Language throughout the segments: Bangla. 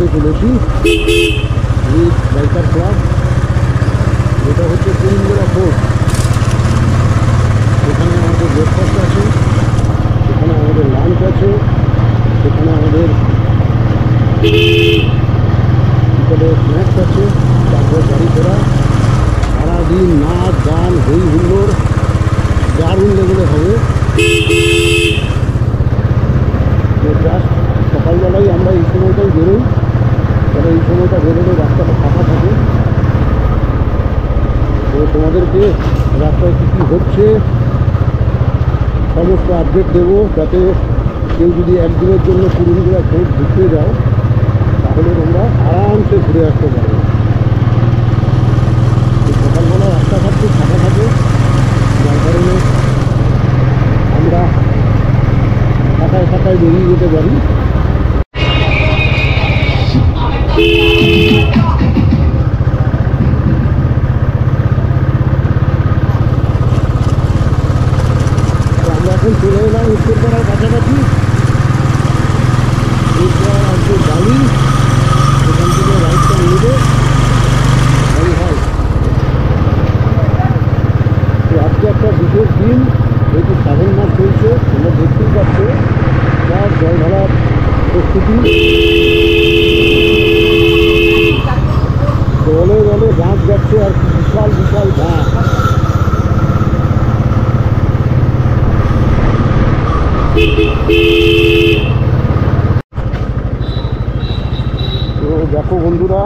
করতে চলেছি বাইকার ক্লাব। এটা হচ্ছে কুমিল্লা ফোর্ট। এখানে আমাদের ব্রেকফাস্ট আছে, এখানে আমাদের লাঞ্চ আছে, এখানে আমাদের বিকালে স্ন্যাক্স আছে, তারপর গাড়ি ঘোড়া। সারাদিন নাচ গান হই হুল্লোড় দারুণ লেভেলে হবে। তো জাস্ট সকালবেলায় আমরা এই সময়টাই বেরোই, তাহলে এই সময়টা বেরোলে রাস্তাটা ফাঁকা থাকে। তো তোমাদেরকে রাস্তায় কী কী হচ্ছে সমস্ত আপডেট দেবো, যাতে কেউ যদি একদিনের জন্য কুমিল্লা ফোর্ট ঘুরতে যাও তাহলে তোমরা আরামসে ঘুরে আসতে পারবে। সকালবেলা রাস্তাঘাট খুব ফাঁকা থাকে, যার কারণে আমরা ফাঁকায় ফাঁকায় বেরিয়ে যেতে পারি। আমরা এখন চলে এলাম উত্তরপাড়ার কাছাকাছি। আসবে বালি, সেখান থেকে রাইডটা নেবে বালি হয়। তো আজকে একটা বিশেষ দিন, যেহেতু শ্রাবণ মাস চলছে, তোমরা দেখতেই পাচ্ছ সব জল ঢালার প্রস্তুতি। দলে দলে বাঁধ যাচ্ছে, আর বিশাল বিশাল বাঁধ। তো দেখো বন্ধুরা,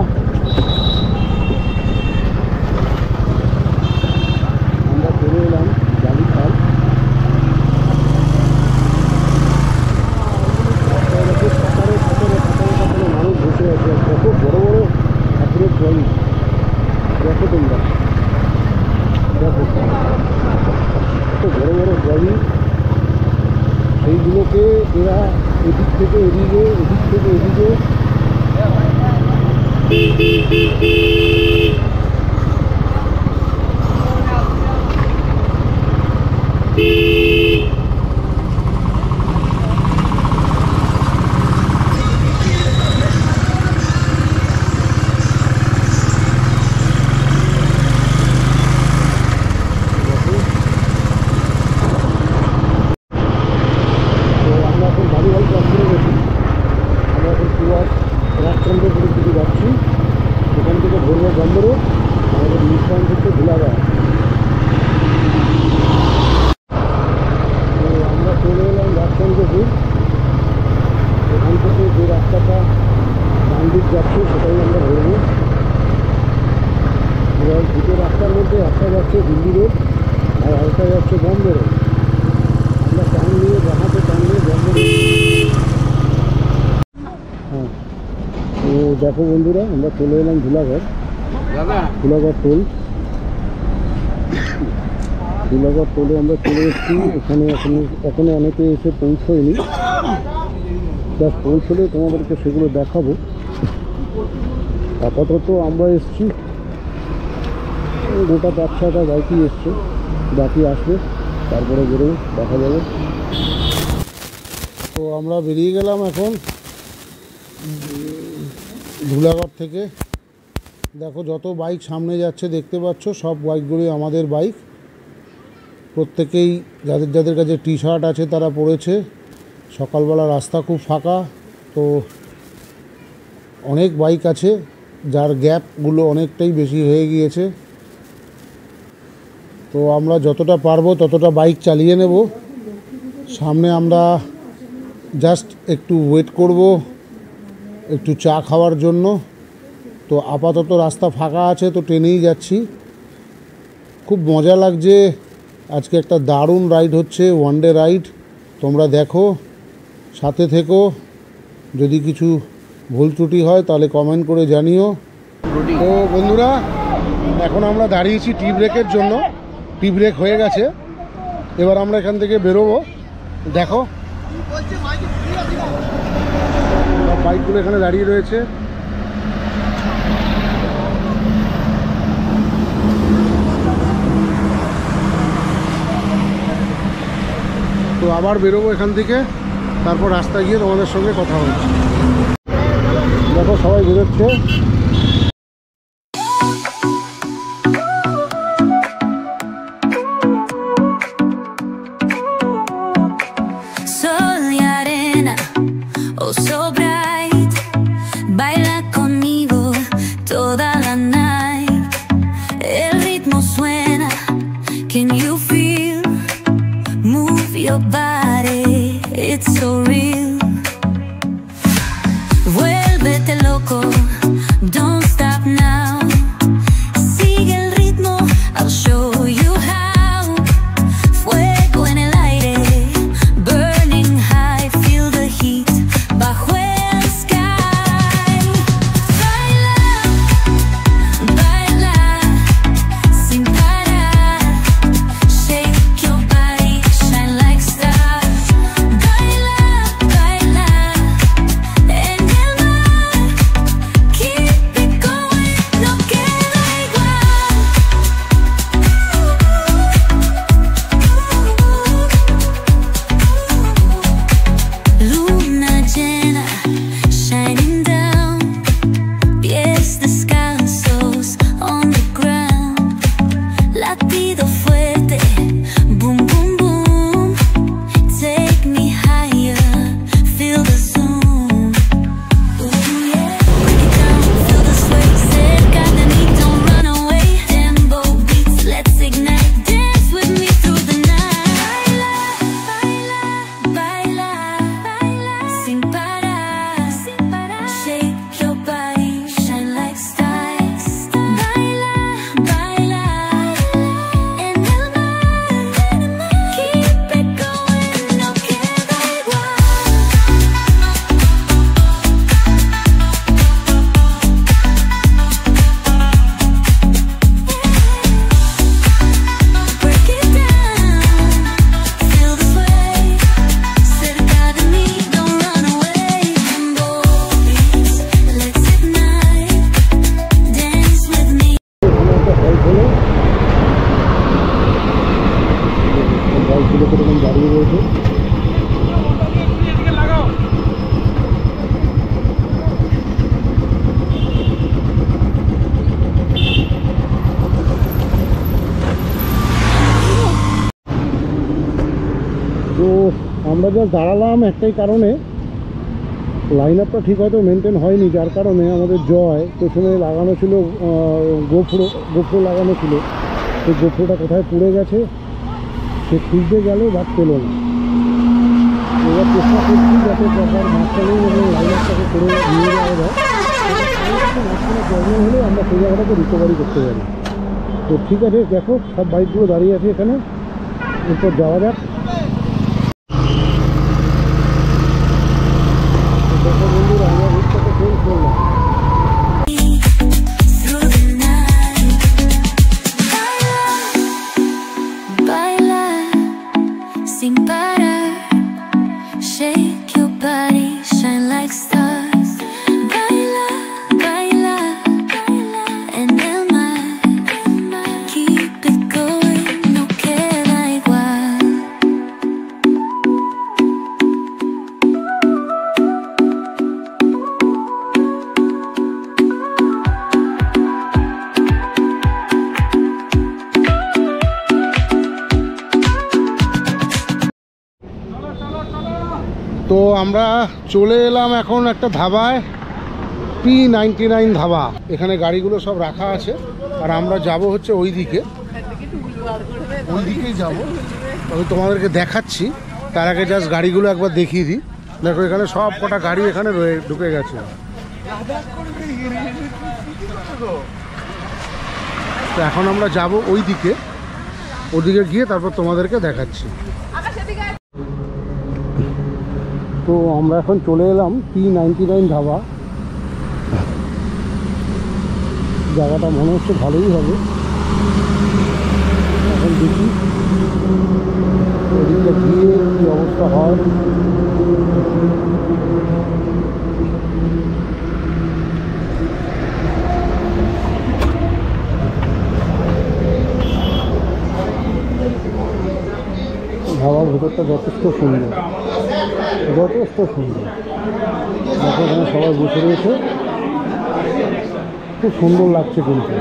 আমরা চলে এলাম জালি খাল। মানুষ বসে আছে, কত বড় বড় ঠাকুরের জল। দেখো তোমরা, দেখো কত বড় বড় জলই। সেইগুলোকে এরা এদিক থেকে এদিকে, এদিক থেকে এদিকে রাজচন্দ্রপুরের দিকে যাচ্ছি। সেখান থেকে ধরবো বন্দরে, আমাদের মিশন হচ্ছে ধুলাগড়। তো আমরা চলে এলাম রাজচন্দ্রপুর। এখান থেকে যে রাস্তাটা ডান দিক যাচ্ছে সেটাই আমরা ধরবো। এবার দুটো রাস্তার মধ্যে একটা যাচ্ছে দিল্লি রোড, আর আরেকটা যাচ্ছে বম্বে রোড। আমরা টান নিয়ে জাহাজে টান নিয়ে বম্বে রোড। হ্যাঁ, তো দেখো বন্ধুরা, আমরা চলে এলাম ধুলাগড়। ধুলাগড় টোল, ধুলাগড় টোলে আমরা চলে এসেছি। এখানে এখনো অনেকে এসে পৌঁছয়নি, জাস্ট পৌঁছলে তোমাদেরকে সেগুলো দেখাবো। আপাতত আমরা এসেছি, গোটা 5-6টা বাইকই এসছে, বাকি আসবে, তারপরে বেরোবো, দেখা যাবে। তো আমরা বেরিয়ে গেলাম এখন ধুলাগড় থেকে। দেখো যত বাইক সামনে যাচ্ছে দেখতে পাচ্ছ, সব বাইকগুলোই আমাদের বাইক। প্রত্যেকেই যাদের যাদের কাছে টি শার্ট আছে তারা পরেছে। সকালবেলা রাস্তা খুব ফাঁকা, তো অনেক বাইক আছে, যার গ্যাপগুলো অনেকটাই বেশি হয়ে গিয়েছে। তো আমরা যতটা পারবো ততটা বাইক চালিয়ে নেব। সামনে আমরা জাস্ট একটু ওয়েট করব একটু চা খাওয়ার জন্য। তো আপাতত রাস্তা ফাঁকা আছে, তো ট্রেনেই যাচ্ছি। খুব মজা লাগছে, আজকে একটা দারুণ রাইড হচ্ছে, ওয়ান ডে রাইড। তোমরা দেখো, সাথে থেকো। যদি কিছু ভুল ত্রুটি হয় তাহলে কমেন্ট করে জানিও। তো বন্ধুরা, এখন আমরা দাঁড়িয়েছি টি ব্রেকের জন্য। টি ব্রেক হয়ে গেছে, এবার আমরা এখান থেকে বেরোবো। দেখো বাইকগুলো এখানে দাঁড়িয়ে রয়েছে। তো আবার বেরোবো এখান থেকে, তারপর রাস্তায় গিয়ে তোমাদের সঙ্গে কথা হচ্ছে। দেখো সবাই বেরোচ্ছে। Your body, it's so real. Vuélvete loco, don't stop now. Sigue el ritmo, I'll show you how. Fuego en el aire, burning high, feel the heat bajo el sky. Baila, baila, sin parar. Shake your body, shine like stars. Baila, baila, en el mar. Keep it going, no queda igual. Luna llena, shining down. Pies descalzos on the ground. Latido fuerte, boom, boom, boom. Take me higher, feel the zoom. Ooh, yeah. Break it down, feel the sway. Cerca de mí, don't run away. Tempo beats, let's ignite. Dance with me through the night. Baila, baila, baila, sin parar, sin parar. Shake your body, shine like stars. Baila, baila, en el mar. Keep it going, no queda igual. Break it down, feel the sway. Cerca de mí, don't run away. Tempo beats, let's ignite. Dance with me. বাইকগুলো কিরকম দাঁড়িয়ে রয়েছে। তো আমরা যা দাঁড়ালাম একটাই কারণে, লাইন আপটা ঠিক হয়তো মেনটেন হয়নি, যার কারণে আমাদের জয় পেছনে লাগানো ছিল গোপ্রো লাগানো ছিল। তো গোপ্রোটা কোথায় পড়ে গেছে, সে খুঁজতে গেল বাদ পেল না। এবার চেষ্টা করছি যাতে প্রপার মাঝখানেই এবং লাইন আপটাকে করে নিয়ে যাওয়া যায়, মাঝখানে প্রবলেম হলে আমরা সেই জায়গাটাকে রিকভারি করতে পারি। তো ঠিক আছে, দেখো সব বাইকগুলো দাঁড়িয়ে আছে এখানে, এরপর যাওয়া যাক। দেখো বন্ধুরা, আমরা রুটটাকে চেঞ্জ করলাম। Through the night. Baila, sin parar. Shake your body, shine like stars. Baila, baila, baila, en el mar. Keep it going, no queda igual. তো আমরা চলে এলাম এখন একটা ধাবায়, P99 ধাবা। এখানে গাড়িগুলো সব রাখা আছে, আর আমরা যাব হচ্ছে ওই দিকেই যাব। আমি তোমাদেরকে দেখাচ্ছি, তার আগে জাস্ট গাড়িগুলো একবার দেখিয়ে দিই। দেখো এখানে সব কটা গাড়ি এখানে ঢুকে গেছে। তো এখন আমরা যাব ওইদিকে গিয়ে তারপর তোমাদেরকে দেখাচ্ছি। তো আমরা এখন চলে এলাম P99 ধাবা। জায়গাটা মনে হচ্ছে ভালোই হবে। এখন দেখি ওদিকে গিয়ে কী অবস্থা হয়। ধাবার ভেতরটা যথেষ্ট সুন্দর। দেখো এখানে সবাই বসে রয়েছে। খুব সুন্দর লাগছে কিন্তু।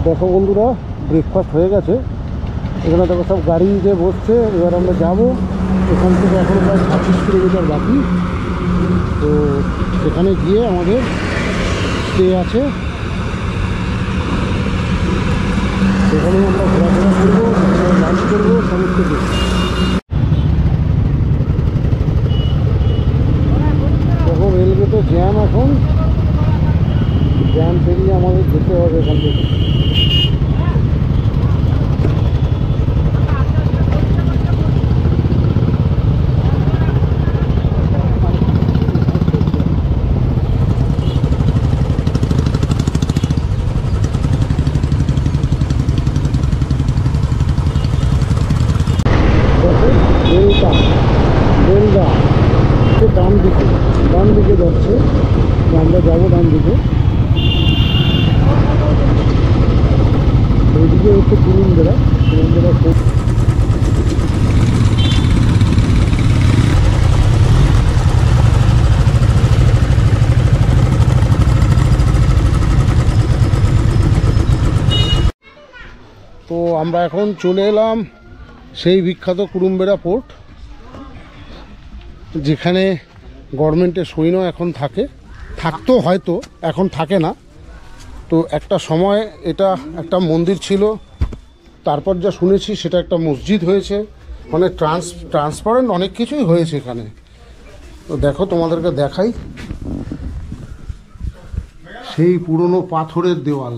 দেখো বন্ধুরা, ব্রেকফাস্ট হয়ে গেছে। এখানে দেখো সব গাড়িতে বসছে। এবার আমরা যাবো। এখান থেকে এখন প্রায় 25 কিলোমিটার বাকি। তো সেখানে গিয়ে আমাদের স্টে আছে, সেখানে আমরা ঘোরাফেরা করবো, লাঞ্চ করবো, সমস্ত কিছু। দেখো রেলগেটে জ্যাম, এখন জ্যাম পেরিয়ে আমাদের যেতে হবে এখান থেকে। ডান দিকে যাচ্ছে, আমরা যাবো ডান দিকে। ওইদিকে হচ্ছে কুরুমবেড়া। তো আমরা এখন চলে এলাম সেই বিখ্যাত কুরুমবেড়া পোর্ট, যেখানে গভর্নমেন্টের সৈন্য এখন থাকতো, হয়তো এখন থাকে না। তো একটা সময় এটা একটা মন্দির ছিল, তারপর যা শুনেছি সেটা একটা মসজিদ হয়েছে, মানে ট্রান্সপারেন্ট অনেক কিছুই হয়েছে এখানে। তো দেখো, তোমাদেরকে দেখাই সেই পুরনো পাথরের দেওয়াল।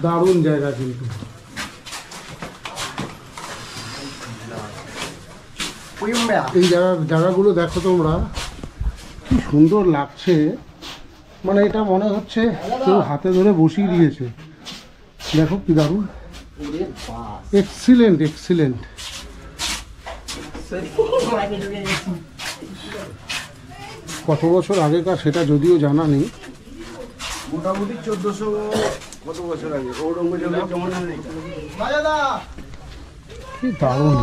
দারুণ জায়গা কিন্তু। এই জায়গাগুলো দেখো তোমরা, কি সুন্দর লাগছে। মানে এটা মনে হচ্ছে কেউ হাতে ধরে বসিয়ে দিয়েছে। দেখো কি দারুণ, এক্সিলেন্ট এক্সিলেন্ট। কত বছর আগেকার সেটা যদিও জানা নেই, মোটামুটি 1400 কত বছর আগে। কি দারুণ,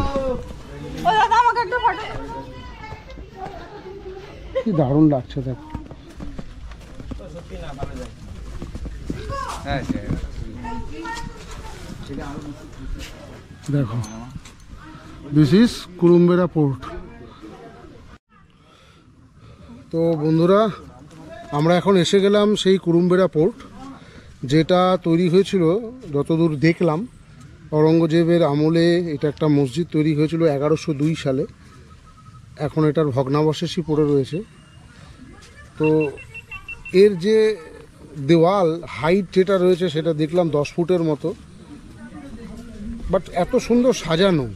কি দারুণ লাগছে। দেখো দেখো, দিস ইজ কুরুমবেড়া পোর্ট। তো বন্ধুরা, আমরা এখন এসে গেলাম সেই কুরুমবেড়া পোর্ট, যেটা তৈরি হয়েছিল যতদূর দেখলাম ঔরঙ্গজেবের আমলে। এটা একটা মসজিদ তৈরি হয়েছিল 1102 সালে। এখন এটার ভগ্নাবশেষই পড়ে রয়েছে। তো এর যে দেওয়াল হাইট যেটা রয়েছে সেটা দেখলাম 10 ফুটের মতো, বাট এত সুন্দর সাজানো,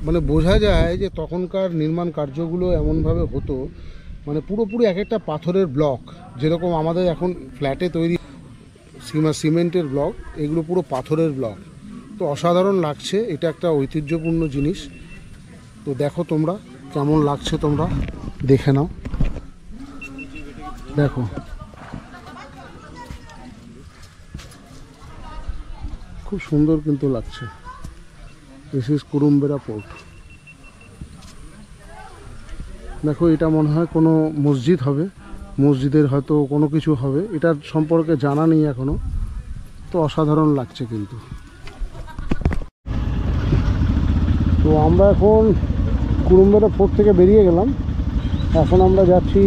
মানে বোঝা যায় যে তখনকার নির্মাণ কার্যগুলো এমনভাবে হতো, মানে পুরোপুরি এক একটা পাথরের ব্লক, যেরকম আমাদের এখন ফ্ল্যাটে তৈরি সিমেন্টের ব্লক, এগুলো পুরো পাথরের ব্লক। তো অসাধারণ লাগছে, এটা একটা ঐতিহ্যপূর্ণ জিনিস। তো দেখো তোমরা কেমন লাগছে, তোমরা দেখে নাও। দেখো খুব সুন্দর কিন্তু লাগছে। This is Kurumbera port. দেখো, এটা মনে হয় কোনো মসজিদ হবে, মসজিদের হয়তো কোনো কিছু হবে, এটার সম্পর্কে জানা নেই এখনো। তো অসাধারণ লাগছে কিন্তু। তো আমরা এখন কুরুমবেড়া পোর্ট থেকে বেরিয়ে গেলাম। এখন আমরা যাচ্ছি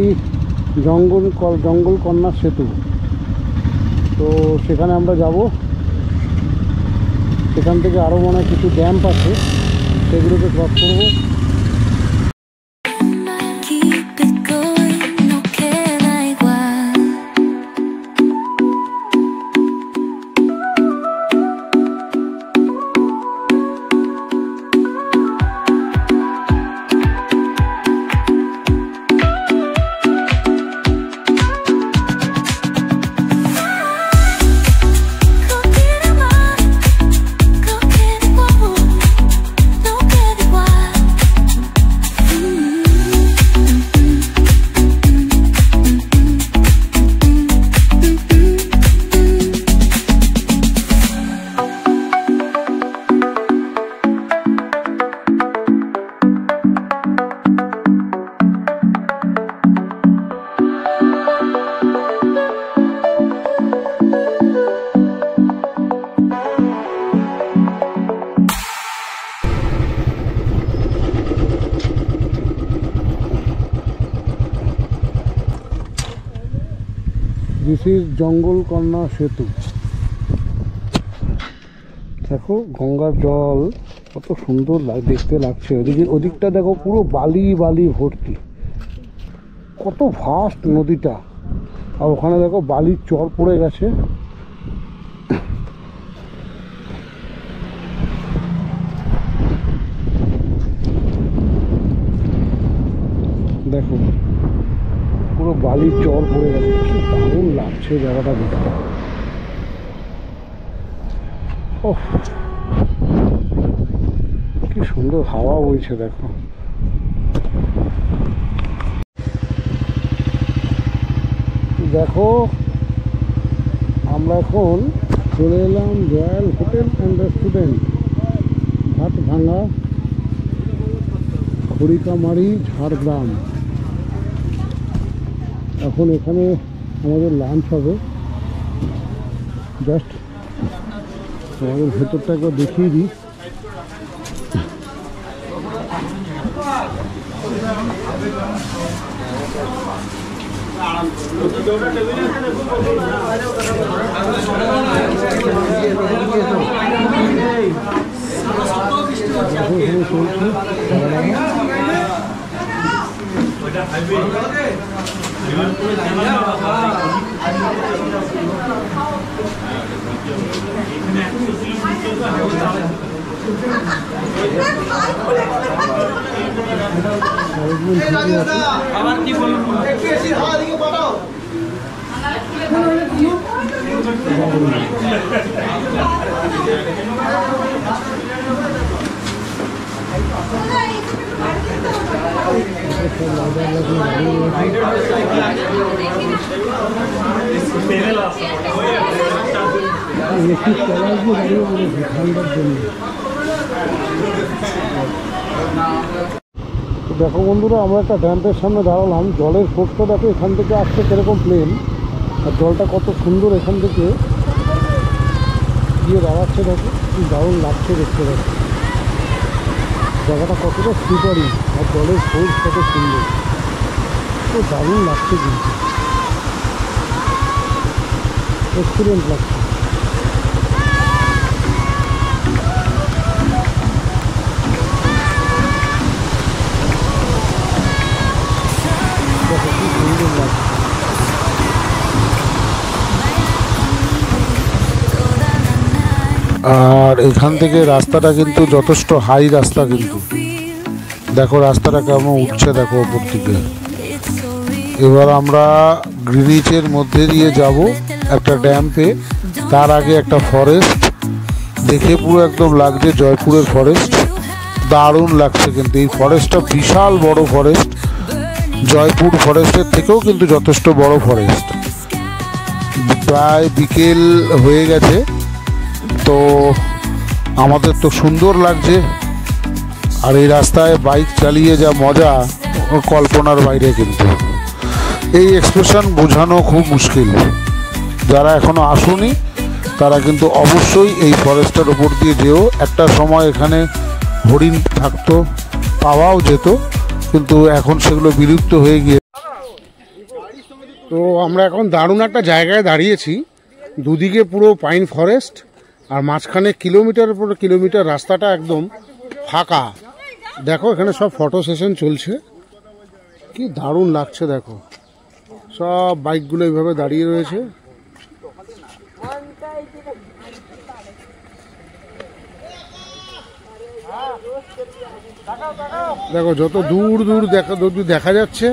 জঙ্গল কন্যা সেতু। তো সেখানে আমরা যাব। সেখান থেকে আরও মনে হয় কিছু ড্যাম্প আছে, সেগুলোকে ক্রস করবো। Keep it going, no queda igual. No queda igual, no queda igual. This is Jangalkanya Setu. দেখো গঙ্গার জল কত সুন্দর দেখতে লাগছে। ওদিকটা দেখো পুরো বালি বালি ভর্তি, কত ভাস্ট নদীটা। আর ওখানে দেখো বালির চর পড়ে গেছে। দেখো পুরো বালির চর পড়ে গেছে, কি দারুণ লাগছে জায়গাটা দেখতে। ওহ, কি সুন্দর হাওয়া বইছে দেখো। দেখো আমরা এখন চলে এলাম royal hotel and restaurant, Bhatbhanga, Kharikamari, Jhargram. এখন এখানে আমাদের লাঞ্চ হবে। জাস্ট আমাদের ভেতরটা একবার দেখিয়ে দিই। আবার কি বলবো দেখো বন্ধুরা, আমরা একটা ড্যাম্পের সামনে দাঁড়ালাম। জলের ফোর্সটা দেখো এখান থেকে আসছে কিরকম প্লেন, আর জলটা কত সুন্দর এখান থেকে গিয়ে দাঁড়াচ্ছে। দেখো কি দারুণ লাগছে দেখতে। দেখো জায়গাটা কতটা স্লিপারি, আর জলের ফোর্স কত সুন্দর, তো দারুণ লাগছে কিন্তু, এক্সিলেন্ট লাগছে। দেখো কি সুন্দর লাগছে। আর এখান থেকে রাস্তাটা কিন্তু যথেষ্ট হাই রাস্তা, কিন্তু দেখো রাস্তাটা কেমন উঠছে দেখো ওপর দিকে। এবার আমরা গ্রিনিচের মধ্যে দিয়ে যাব একটা ড্যাম্পে। তার আগে একটা ফরেস্ট দেখে পুরো একদম লাগছে জয়পুরের ফরেস্ট, দারুণ লাগছে কিন্তু। এই ফরেস্টটা বিশাল বড় ফরেস্ট, জয়পুর ফরেস্টের থেকেও কিন্তু যথেষ্ট বড় ফরেস্ট। প্রায় বিকেল হয়ে গেছে, তো আমাদের তো সুন্দর লাগছে। আর এই রাস্তায় বাইক চালিয়ে যা মজা, কল্পনার বাইরে। কিন্তু এই এক্সপ্রেশন বোঝানো খুব মুশকিল। যারা এখনো আসুনি তারা কিন্তু অবশ্যই এই ফরেস্টের ওপর দিয়ে যেও। একটা সময় এখানে হরিণ থাকতো, পাওয়াও যেত, কিন্তু এখন সেগুলো বিলুপ্ত হয়ে গিয়ে। তো আমরা এখন দারুণ একটা জায়গায় দাঁড়িয়েছি, দুদিকে পুরো পাইন ফরেস্ট, আর মাঝখানে কিলোমিটারের পর কিলোমিটার রাস্তাটা একদম ফাঁকা। দেখো এখানে সব ফটো সেশন চলছে, কি দারুণ লাগছে। দেখো সব বাইকগুলো এইভাবে দাঁড়িয়ে রয়েছে। দেখো যত দূর দূর দেখা যাচ্ছে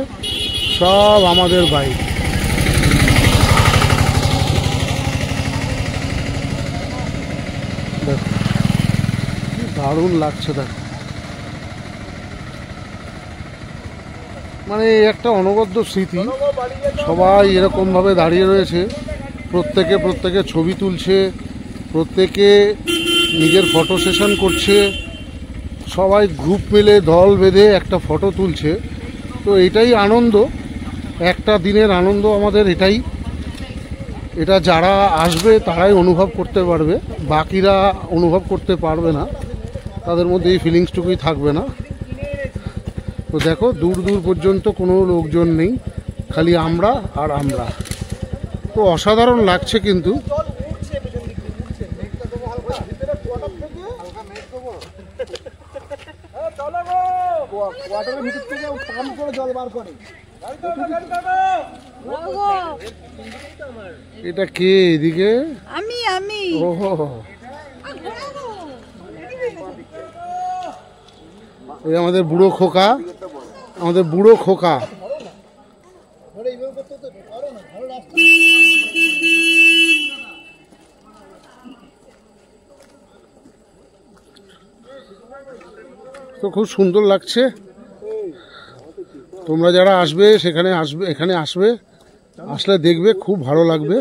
সব আমাদের বাইক। দেখো কি দারুণ লাগছে। দেখো মানে একটা অনবদ্য স্মৃতি। সবাই এরকমভাবে দাঁড়িয়ে রয়েছে, প্রত্যেকে ছবি তুলছে, প্রত্যেকে নিজের ফটো সেশন করছে, সবাই গ্রুপ মিলে দল বেঁধে একটা ফটো তুলছে। তো এটাই আনন্দ, একটা দিনের আনন্দ আমাদের এটাই। এটা যারা আসবে তারাই অনুভব করতে পারবে, বাকিরা অনুভব করতে পারবে না, তাদের মধ্যে এই ফিলিংসটুকুই থাকবে না। তো দেখো দূর দূর পর্যন্ত কোনো লোকজন নেই, খালি আমরা আর আমরা। তো তো অসাধারণ লাগছে কিন্তু। এটা কে এদিকে? আমি ওহো, ওই আমাদের বুড়ো খোকা, আমাদের বুড়ো খোকা। তো খুব সুন্দর লাগছে। তোমরা যারা আসবে সেখানে আসবে, এখানে আসবে, আসলে দেখবে খুব ভালো লাগবে।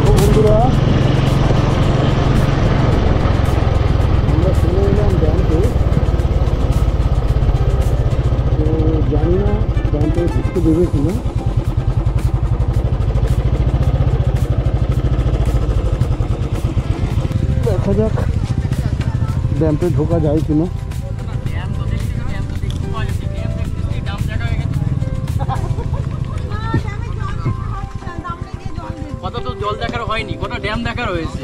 বন্ধুরা, আমরা চলে এলাম ড্যামে। তো জানি না ড্যামে ঢুকতে দেবে কিনা। দেখা যাক ড্যামে ঢোকা যায় কিনা। কত তো জল দেখার হয়নি, কত ড্যাম দেখার হয়েছে।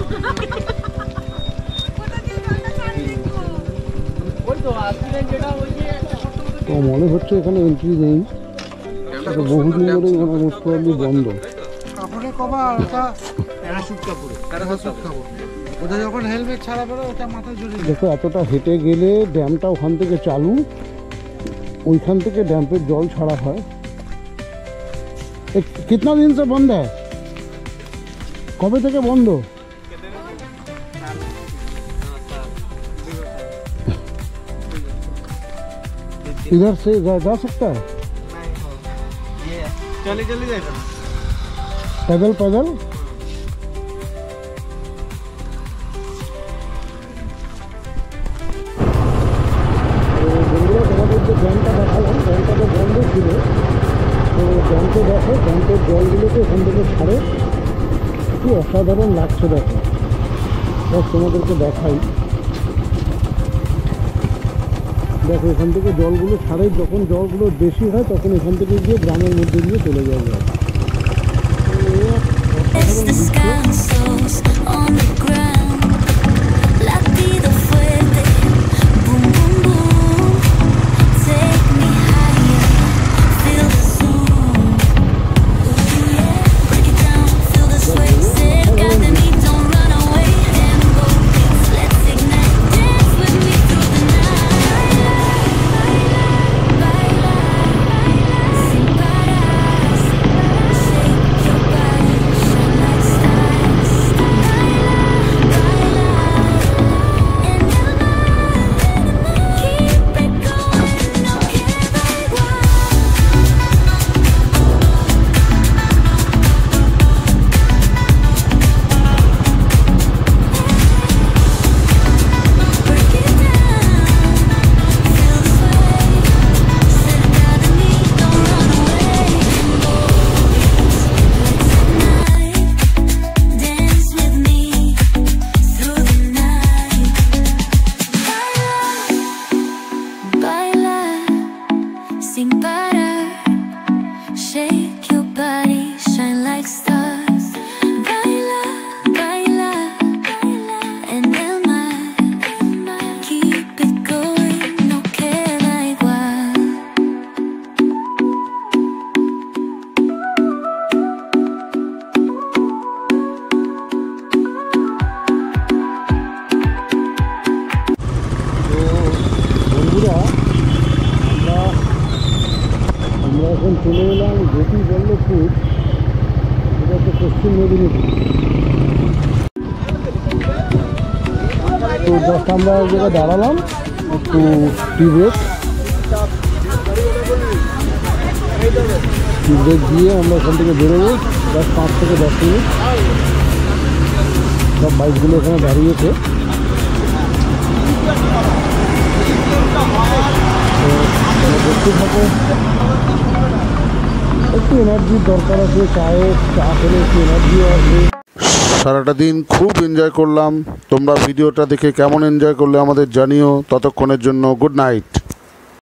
তো মনে হচ্ছে এখানে এন্ট্রি নেই, বহুদিন ধরে এখানে মোস্ট প্রবাবলি বন্ধ। কাপড়ে কভার, ওটা প্যারাশুট কাপড়ে, প্যারাশুট কাপড়। ওটা যখন হেলমেট ছাড়া পরে ওটা মাথায় জড়িয়ে। দেখো এতটা হেঁটে গেলে ড্যামটা ওখান থেকে চালু, ওইখান থেকে ড্যামের জল ছাড়া হয়। কিতনা দিন সে বন্ধ হয়? কবে থেকে বন্ধ? इधर से जा सकता है? চলে চলে যাবে না, पैदल पैदल? বন্ধুরা, তোমাদের যে ড্যামটা দেখালাম, ড্যামটা তো বন্ধ ছিল। তো ড্যামকে দেখো, ড্যামের জলগুলোকে এখান থেকে ছাড়ে, কি অসাধারণ লাগছে। দেখো, বস তোমাদেরকে দেখাই। দেখো এখান থেকে জলগুলো ছাড়ে, যখন জলগুলো বেশি হয় তখন এখান থেকে গিয়ে গ্রামের মধ্যে দিয়ে চলে যাওয়া যায়। Es descansos on the ground, latido fuerte, boom boom boom. Take me higher, feel the zoom. Ooh yeah, break it down, feel the sway. Cerca de mí, don't run away. Tempo, let's ignite, dance with me through the night. Baila, sin parar, shake your body, shine like stars. Baila, baila, and keep it going, no queda igual. Break it down, feel the sway. Cerca de mí, don't run away. Let's ignite, dance with me through the night. Baila, baila, sin parar. Shake your body, shine like stars. Baila, baila, baila, en el mar. Keep it going, no queda igual. তো বন্ধুরা, আমরা এখন চলে এলাম গোপীবল্লভপুর, এটা হচ্ছে পশ্চিম মেদিনীপুর। তো জাস্ট আমরা এক জায়গায় দাঁড়ালাম একটু টি ব্রেক দিয়ে আমরা এখান থেকে বেরোবো। জাস্ট 5 থেকে 10 মিনিট। সব বাইকগুলো এখানে দাঁড়িয়েছে। দেখতে থাকো। একটু এনার্জির দরকার আছে, চা খেলে একটু এনার্জিও আসবে। সারাটা দিন খুব এনজয় করলাম। তোমরা ভিডিওটা দেখে কেমন এনজয় করলে আমাদের জানিও। ততক্ষণের জন্য গুড নাইট।